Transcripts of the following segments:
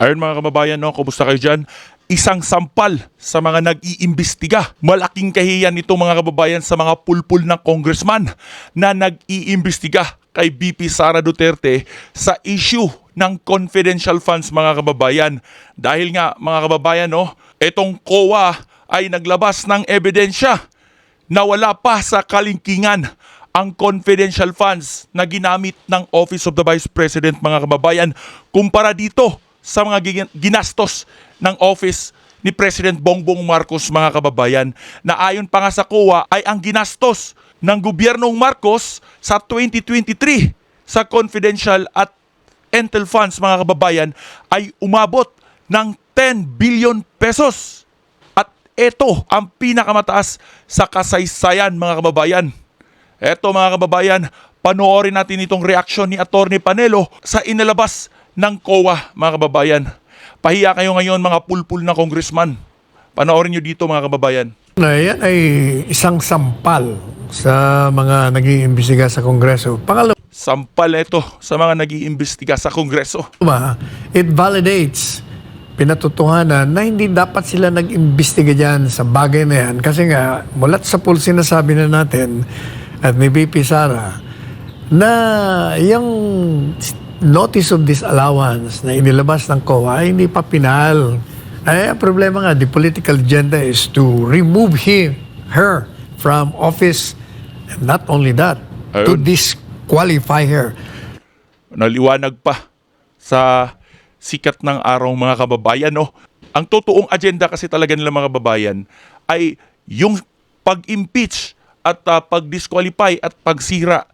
Ayun mga kababayan, no, kumusta kayo dyan? Isang sampal sa mga nag-iimbestiga. Malaking kahiyan nito mga kababayan sa mga pulpul ng congressman na nag-iimbestiga kay BP Sara Duterte sa issue ng confidential funds mga kababayan. Dahil nga mga kababayan, no, itong COA ay naglabas ng ebidensya na wala pa sa kalingkingan ang confidential funds na ginamit ng Office of the Vice President mga kababayan kumpara dito sa mga ginastos ng office ni President Bongbong Marcos mga kababayan, na ayon pa nga sa COA ay ang ginastos ng gobyernong Marcos sa 2023 sa confidential at intel funds mga kababayan ay umabot ng 10 billion pesos. At ito ang pinakamataas sa kasaysayan mga kababayan. Ito mga kababayan, panoorin natin itong reaksyon ni Atty. Panelo sa inilabas ng COA mga kababayan. Pahiya kayo ngayon mga pulpul na congressman. Panoorin nyo dito mga kababayan. Yan ay isang sampal sa mga nag-iimbestiga sa Kongreso. Pangalawa, Sampal ito sa mga nag-iimbestiga sa Kongreso. it validates, pinatutuhanan na hindi dapat sila nag-imbestiga dyan sa bagay na yan. Kasi nga, mulat sa pool sinasabi na natin at ni BP Sara na yung notice of disallowance na inilabas ng COA ay hindi pa pinal. Ay, ang problema nga, the political agenda is to remove her from office. And not only that, to Ayun. disqualify her. Naliwanag pa sa sikat ng araw mga kababayan, no? Ang totoong agenda kasi talaga nila mga kababayan ay yung pag-impeach at pag-disqualify at pagsira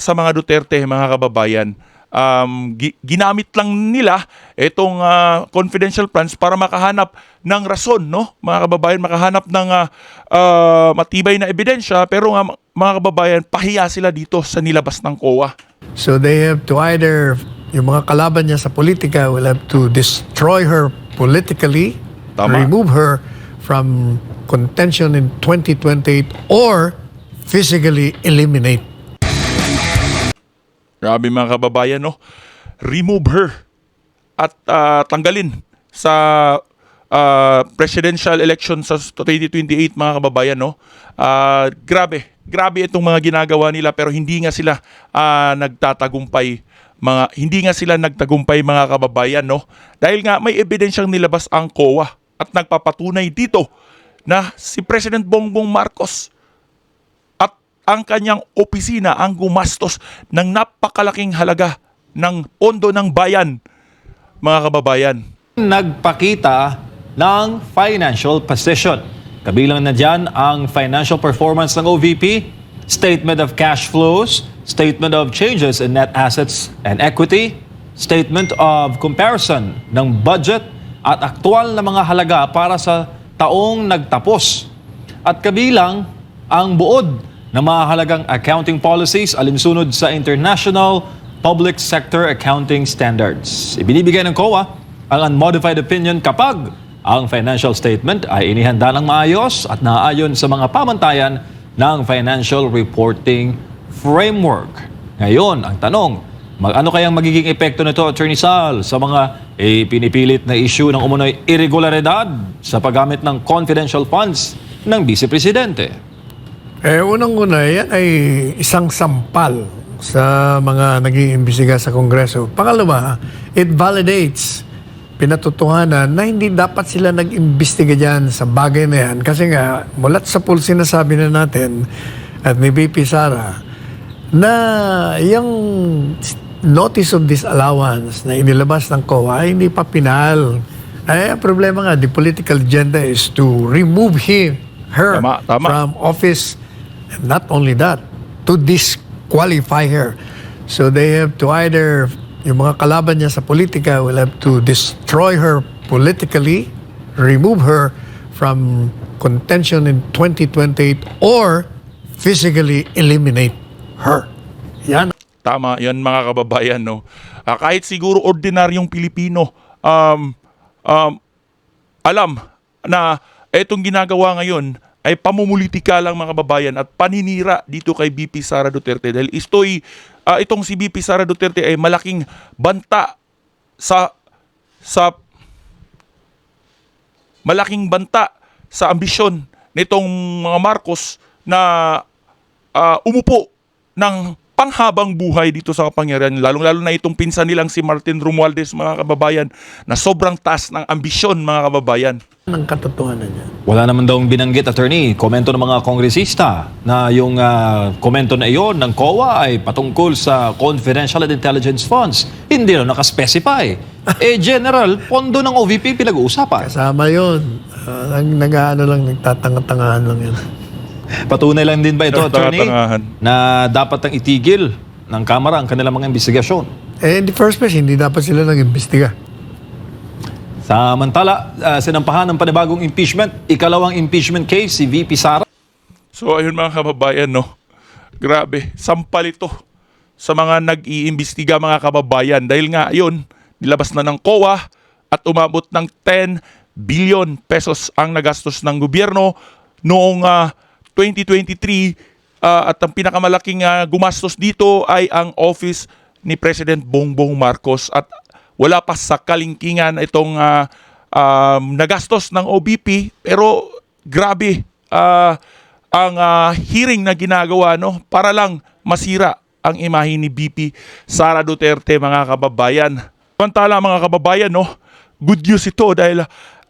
sa mga Duterte mga kababayan. Ginamit lang nila itong confidential funds para makahanap ng rason, no? Mga kababayan, makahanap ng matibay na ebidensya, pero nga mga kababayan, pahiya sila dito sa nilabas ng COA. So they have to either, yung mga kalaban niya sa politika will have to destroy her politically, Tama. remove her from contention in 2028, or physically eliminate. Grabe mga kababayan, no? Remove her at tanggalin sa presidential election sa 2028 mga kababayan, no? Grabe itong mga ginagawa nila, pero hindi nga sila nagtatagumpay mga kababayan, no? Dahil nga may ebidensyang nilabas ang COA at nagpapatunay dito na si President Bongbong Marcos ang kanyang opisina ang gumastos ng napakalaking halaga ng pondo ng bayan, mga kababayan. Nagpakita ng financial position. Kabilang na dyan ang financial performance ng OVP, statement of cash flows, statement of changes in net assets and equity, statement of comparison ng budget at aktual na mga halaga para sa taong nagtapos. At kabilang ang buod na mahalagang accounting policies alinsunod sa International Public Sector Accounting Standards. Ibinibigay ng COA ang unmodified opinion kapag ang financial statement ay inihanda ng maayos at naaayon sa mga pamantayan ng Financial Reporting Framework. Ngayon, ang tanong, ano kayang magiging epekto nito, Attorney Sal, sa mga pinipilit na issue ng umunoy irregularidad sa paggamit ng confidential funds ng Vice Presidente? Unang-una, yan ay isang sampal sa mga nag-iimbestiga sa Kongreso. Pangalawa, it validates, pinatutuhanan na hindi dapat sila nag-imbestiga dyan sa bagay na yan. Kasi nga, mulat sa pool sinasabi na natin at ni BP Sara na yung notice of disallowance na inilabas ng COA ay hindi pa pinal. Ay, ang problema nga, the political agenda is to remove her Tama. from office. And not only that, to disqualify her. So they have to either, yung mga kalaban niya sa politika will have to destroy her politically, remove her from contention in 2028, or physically eliminate her. Yan. Tama, yan mga kababayan, no? Kahit siguro ordinaryong Pilipino, alam na itong ginagawa ngayon ay pamumulitika lang mga kababayan at paninira dito kay BP Sara Duterte. Dahil itong si BP Sara Duterte ay malaking banta sa sa malaking banta sa ambisyon nitong mga Marcos na umupo ng panghabang buhay dito sa kapangyarihan, lalong-lalo na itong pinsan nilang si Martin Romualdez, mga kababayan, na sobrang taas ng ambisyon, mga kababayan. Ang katotohanan niya. Wala naman daw binanggit, attorney, komento ng mga kongresista na yung komento na iyon ng COA ay patungkol sa confidential and intelligence funds. Hindi na nakaspecify. General, pondo ng OVP pinag-uusapan. Kasama yun. Nag-ano lang, nagtatanga-tangahan lang yun. Patunay lang din ba ito, attorney, Tatangahan. na dapat nang itigil ng Kamara ang kanilang mga investigasyon? In the first place, hindi dapat sila nag-imbestiga. Samantala, sinampahan ng panibagong impeachment, ikalawang impeachment case si VP Sara. So ayun mga kababayan, no? Grabe, sampal ito sa mga nag-iimbestiga, mga kababayan. Dahil nga, ayun, nilabas na ng COA at umabot ng 10 billion pesos ang nagastos ng gobyerno noong 2023 at ang pinakamalaking gumastos dito ay ang office ni President Bongbong Marcos at wala pa sa kalingkingan itong nagastos ng OBP, pero grabe ang hearing na ginagawa, no, para lang masira ang imahe ni VP Sara Duterte, mga kababayan. Samantala, mga kababayan, no, good news ito dahil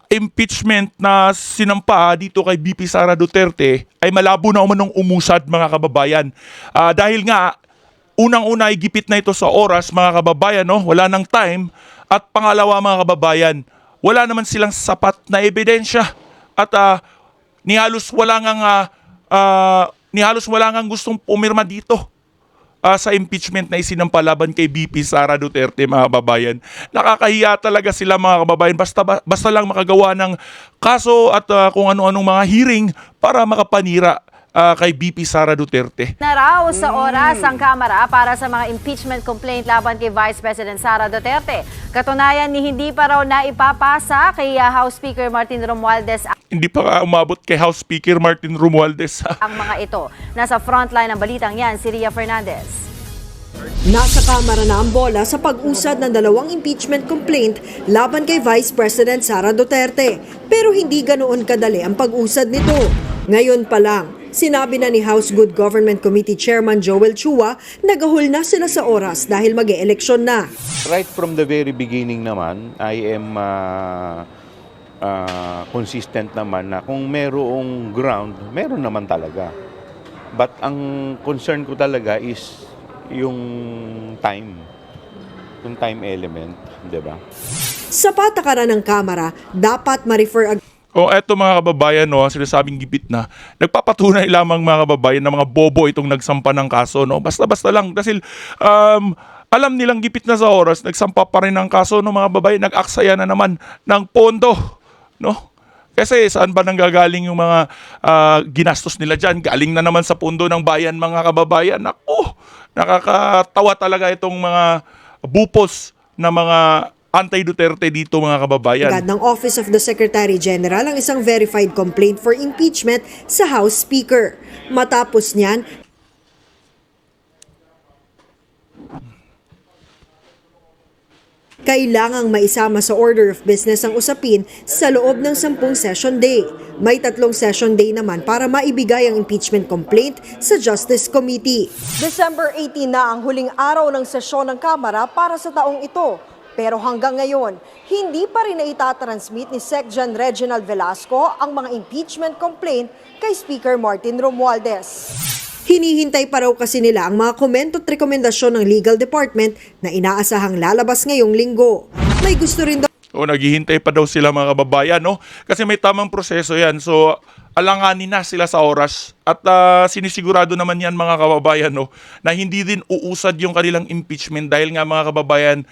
impeachment na sinampa dito kay VP Sara Duterte ay malabo na umanong umusad, mga kababayan. Dahil nga, unang-una ay gipit na ito sa oras, mga kababayan, no? Wala nang time. At pangalawa, mga kababayan, wala naman silang sapat na ebidensya. At ni halos wala ngang gustong pumirma dito sa impeachment na isinampalaban kay VP Sara Duterte, mga kababayan. Nakakahiya talaga sila, mga kababayan. Basta lang makagawa ng kaso at kung ano-anong mga hearing para makapanira kay VP Sara Duterte. Na raw sa oras ang Kamara para sa mga impeachment complaint laban kay Vice President Sara Duterte. Katunayan ni hindi pa raw na ipapasa kay House Speaker Martin Romualdez Hindi pa umabot kay House Speaker Martin Romualdez. ang mga ito. Nasa frontline ng balitang yan, si Ria Fernandez. Nasa Kamara na ang bola sa pag-usad ng 2 impeachment complaint laban kay Vice President Sara Duterte. Pero hindi ganoon kadali ang pag-usad nito. Ngayon pa lang, sinabi na ni House Good Government Committee Chairman Joel Chua na gahol na sila sa oras dahil mag-e-eleksyon na. Right from the very beginning naman, I am consistent naman na kung merong ground, meron naman talaga. But ang concern ko talaga is yung time element, di ba? Sa patakaran ng Kamara, dapat ma-refer O eto, mga kababayan, no, sinasabing gipit na, nagpapatunay lamang, mga kababayan, na mga bobo itong nagsampa ng kaso, no. Basta-basta lang dahil alam nilang gipit na sa oras, nagsampa pa rin ng kaso, no, mga kababayan, nag-aksaya na naman ng pondo, no. Kasi saan ba nanggagaling yung mga ginastos nila dyan? Galing na naman sa pundo ng bayan, mga kababayan. Naku, nakakatawa talaga itong mga bupos na mga anti-Duterte dito, mga kababayan. agad ng Office of the Secretary General ang isang verified complaint for impeachment sa House Speaker. Matapos niyan, kailangang maisama sa order of business ang usapin sa loob ng 10 session day. May 3 session day naman para maibigay ang impeachment complaint sa Justice Committee. December 18 na ang huling araw ng sesyon ng Kamara para sa taong ito. Pero hanggang ngayon, hindi pa rin naitatransmit ni SecGen Reginald Velasco ang mga impeachment complaint kay Speaker Martin Romualdez. Hinihintay pa raw kasi nila ang mga komento at rekomendasyon ng Legal Department na inaasahang lalabas ngayong linggo. May gusto rin daw O naghihintay pa daw sila, mga kababayan, no? Kasi may tamang proseso yan. So alanganin na sila sa oras at sinisigurado naman yan, mga kababayan, no, na hindi din uusad yung kanilang impeachment dahil nga, mga kababayan,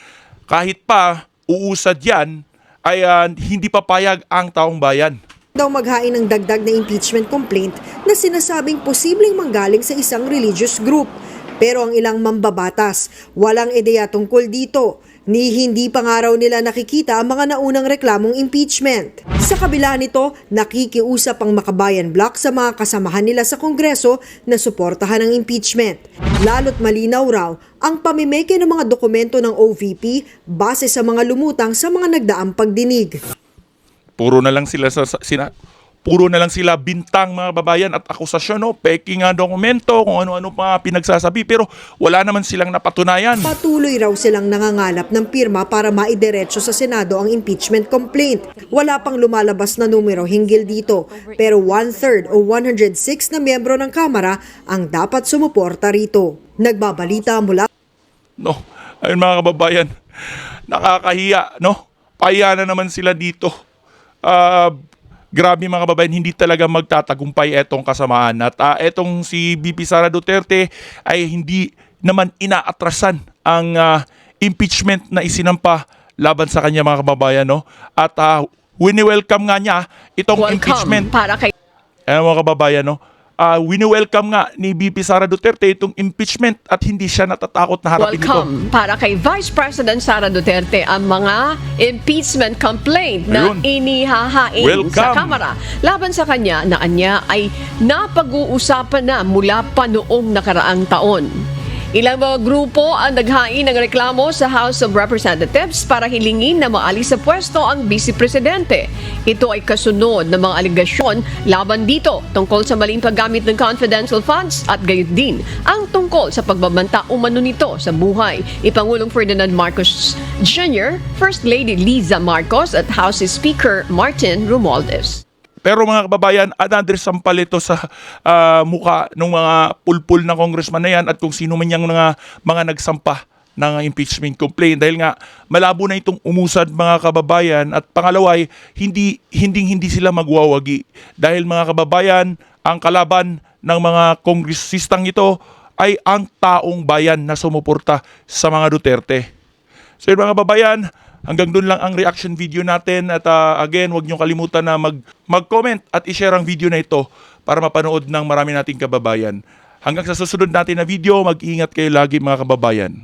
kahit pa uusad yan ay hindi papayag ang taong bayan. maghain ng dagdag na impeachment complaint na sinasabing posibleng manggaling sa isang religious group. Pero ang ilang mambabatas, walang ideya tungkol dito. ni hindi pa nga raw nila nakikita ang mga naunang reklamong impeachment. Sa kabila nito, nakikiusap ang Makabayan Bloc sa mga kasamahan nila sa Kongreso na suportahan ang impeachment. Lalo't malinaw raw ang pamimeke ng mga dokumento ng OVP base sa mga lumutang sa mga nagdaang pagdinig. Puro na lang sila bintang, mga babayan, at akusasyon, no? Peking nga dokumento, kung ano-ano pa pinagsasabi, pero wala naman silang napatunayan. Patuloy raw silang nangangalap ng pirma para maidiretso sa Senado ang impeachment complaint. Wala pang lumalabas na numero hinggil dito, pero 1/3 o 106 na miyembro ng Kamara ang dapat sumuporta rito. Nagbabalita mula No, ayun mga kababayan, nakakahiya, no? Pahiya na naman sila dito. Grabe mga kababayan, hindi talaga magtatagumpay etong kasamaan. At etong si VP Sara Duterte ay hindi naman inaatrasan ang impeachment na isinampa laban sa kanya, mga kababayan, no? At wini-welcome nga niya itong impeachment. Para kay Mga kababayan, no? Wini-welcome nga ni VP Sara Duterte itong impeachment at hindi siya natatakot na harapin ito. welcome para kay Vice President Sara Duterte ang mga impeachment complaint na Ayun. inihahain Welcome. sa Kamara laban sa kanya na anya ay napag-uusapan na mula pa noong nakaraang taon. Ilang mga grupo ang naghain ng reklamo sa House of Representatives para hilingin na maalis sa pwesto ang Vice Presidente. Ito ay kasunod ng mga aligasyon laban dito tungkol sa maling paggamit ng confidential funds at gayon din ang tungkol sa pagbabanta umano nito sa buhay ni Pangulong Ferdinand Marcos Jr., First Lady Liza Marcos at House Speaker Martin Romualdez. Pero mga kababayan, another sampal ito sa mukha ng mga pulpul na congressman na yan at kung sino man yung mga nagsampa ng impeachment complaint. Dahil nga malabo na itong umusad, mga kababayan, at pangalaway, hindi sila magwawagi. Dahil mga kababayan, ang kalaban ng mga kongresistang ito ay ang taong bayan na sumuporta sa mga Duterte. So yun, mga kababayan, hanggang doon lang ang reaction video natin at again, huwag niyong kalimutan na mag-comment at i-share ang video na ito para mapanood ng marami nating kababayan. Hanggang sa susunod natin na video, mag-iingat kayo lagi, mga kababayan.